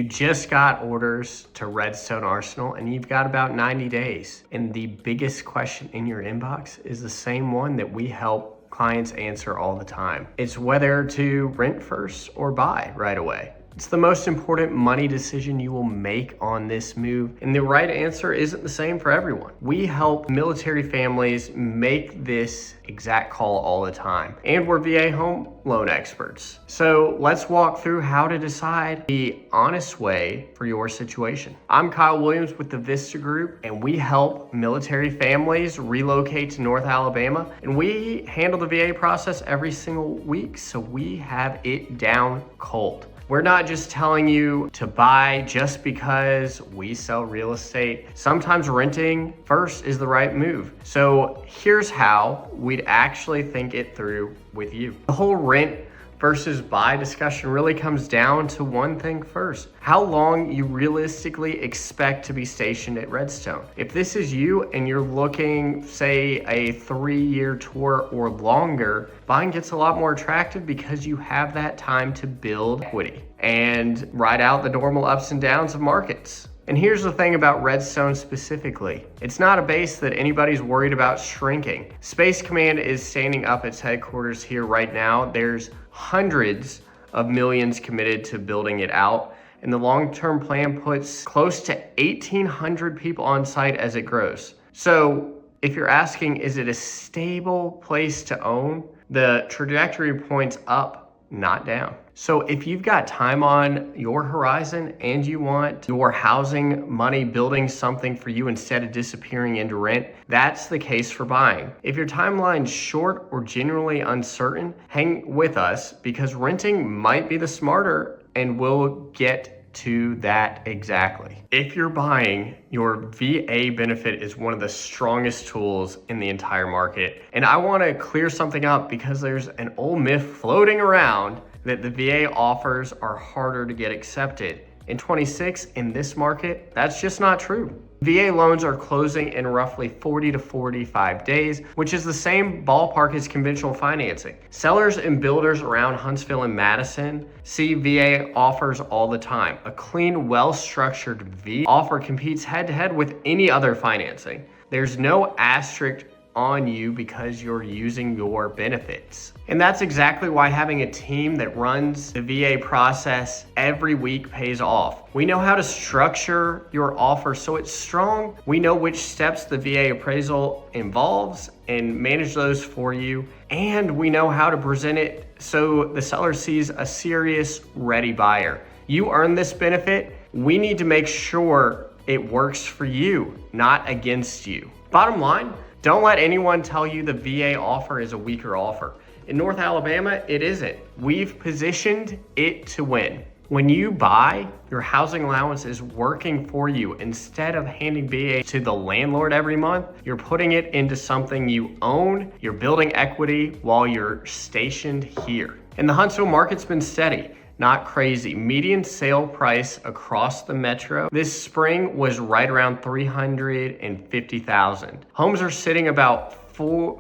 You just got orders to Redstone Arsenal and you've got about 90 days. And the biggest question in your inbox is the same one that we help clients answer all the time. It's whether to rent first or buy right away. It's the most important money decision you will make on this move, and the right answer isn't the same for everyone. We help military families make this exact call all the time, and we're VA home loan experts. So let's walk through how to decide the honest way for your situation. I'm Kyle Williams with the Vista Group, and we help military families relocate to North Alabama, and we handle the VA process every single week, so we have it down cold. We're not just telling you to buy just because we sell real estate. Sometimes renting first is the right move. So here's how we'd actually think it through with you. The whole rent versus buy discussion really comes down to one thing first: how long you realistically expect to be stationed at Redstone. If this is you and you're looking, say, a 3-year tour or longer, buying gets a lot more attractive because you have that time to build equity and ride out the normal ups and downs of markets. And here's the thing about Redstone specifically. It's not a base that anybody's worried about shrinking. Space Command is standing up its headquarters here right now. There's hundreds of millions committed to building it out, and the long-term plan puts close to 1,800 people on site as it grows. So if you're asking, is it a stable place to own? The trajectory points up, not down. So if you've got time on your horizon and you want your housing money building something for you instead of disappearing into rent, that's the case for buying. If your timeline's short or genuinely uncertain, hang with us because renting might be the smarter, and we'll get to that exactly. If you're buying, your VA benefit is one of the strongest tools in the entire market. And I want to clear something up because there's an old myth floating around that the VA offers are harder to get accepted. In 26, in this market, that's just not true. VA loans are closing in roughly 40 to 45 days, which is the same ballpark as conventional financing. Sellers and builders around Huntsville and Madison see VA offers all the time. A clean, well-structured VA offer competes head-to-head with any other financing. There's no asterisk on you because you're using your benefits. And that's exactly why having a team that runs the VA process every week pays off. We know how to structure your offer so it's strong. We know which steps the VA appraisal involves and manage those for you. And we know how to present it so the seller sees a serious, ready buyer. You earn this benefit. We need to make sure it works for you, not against you. Bottom line, don't let anyone tell you the VA offer is a weaker offer. In North Alabama, it isn't. We've positioned it to win. When you buy, your housing allowance is working for you. Instead of handing VA to the landlord every month, you're putting it into something you own. You're building equity while you're stationed here. And the Huntsville market's been steady, not crazy. Median sale price across the metro this spring was right around $350,000. Homes are sitting about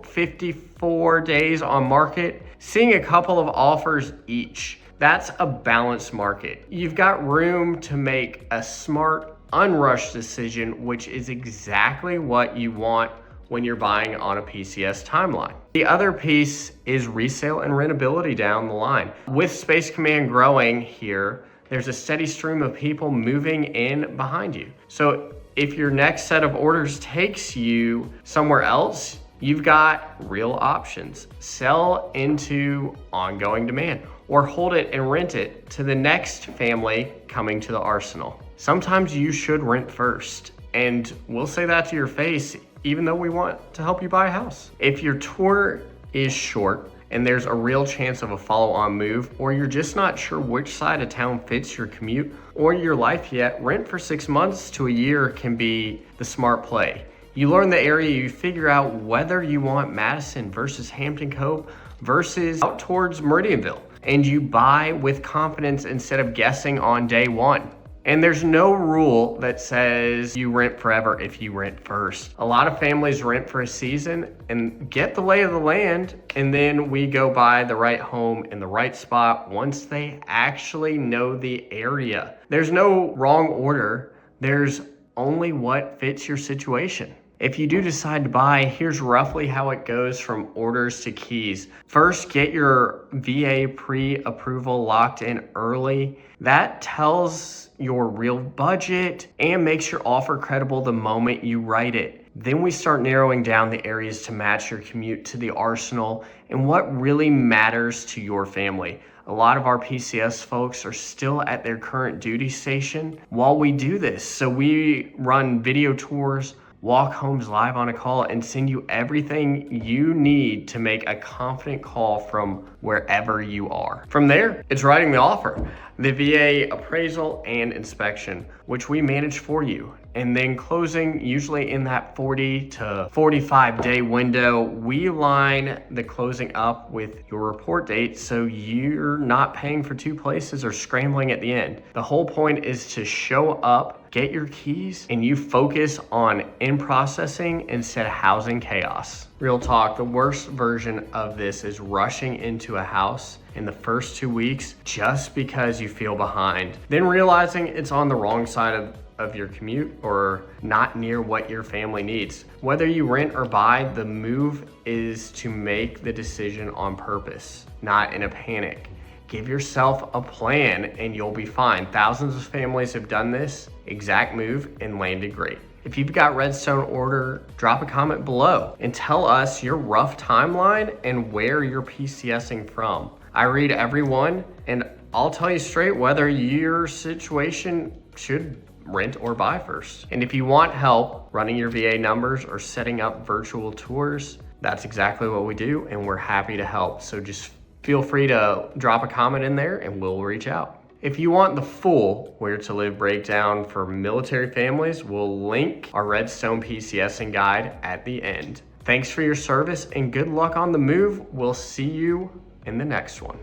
54 days on market, seeing a couple of offers each. That's a balanced market. You've got room to make a smart, unrushed decision, which is exactly what you want when you're buying on a PCS timeline. The other piece is resale and rentability down the line. With Space Command growing here, there's a steady stream of people moving in behind you. So if your next set of orders takes you somewhere else, you've got real options. Sell into ongoing demand or hold it and rent it to the next family coming to the arsenal. Sometimes you should rent first, and we'll say that to your face, even though we want to help you buy a house. If your tour is short and there's a real chance of a follow-on move, or you're just not sure which side of town fits your commute or your life yet, rent for 6 months to a year can be the smart play. You learn the area, you figure out whether you want Madison versus Hampton Cove versus out towards Meridianville, and you buy with confidence instead of guessing on day one. And there's no rule that says you rent forever if you rent first. A lot of families rent for a season and get the lay of the land, and then we go buy the right home in the right spot once they actually know the area. There's no wrong order. There's only what fits your situation. If you do decide to buy, here's roughly how it goes from orders to keys. First, get your VA pre-approval locked in early. That tells your real budget and makes your offer credible the moment you write it. Then we start narrowing down the areas to match your commute to the Arsenal and what really matters to your family. A lot of our PCS folks are still at their current duty station while we do this. So we run video tours, walk homes live on a call, and send you everything you need to make a confident call from wherever you are. From there, it's writing the offer, the VA appraisal and inspection, which we manage for you. And then closing, usually in that 40 to 45 day window. We line the closing up with your report date so you're not paying for two places or scrambling at the end. The whole point is to show up, get your keys, and you focus on in processing instead of housing chaos. Real talk, the worst version of this is rushing into a house in the first 2 weeks just because you feel behind, then realizing it's on the wrong side of your commute or not near what your family needs. Whether you rent or buy, the move is to make the decision on purpose, not in a panic. Give yourself a plan and you'll be fine. Thousands of families have done this exact move and landed great. If you've got Redstone order, drop a comment below and tell us your rough timeline and where you're PCSing from. I read every one and I'll tell you straight whether your situation should rent or buy first. And if you want help running your VA numbers or setting up virtual tours, that's exactly what we do and we're happy to help. So just feel free to drop a comment in there and we'll reach out. If you want the full Where to Live breakdown for military families, we'll link our Redstone PCSing guide at the end. Thanks for your service and good luck on the move. We'll see you in the next one.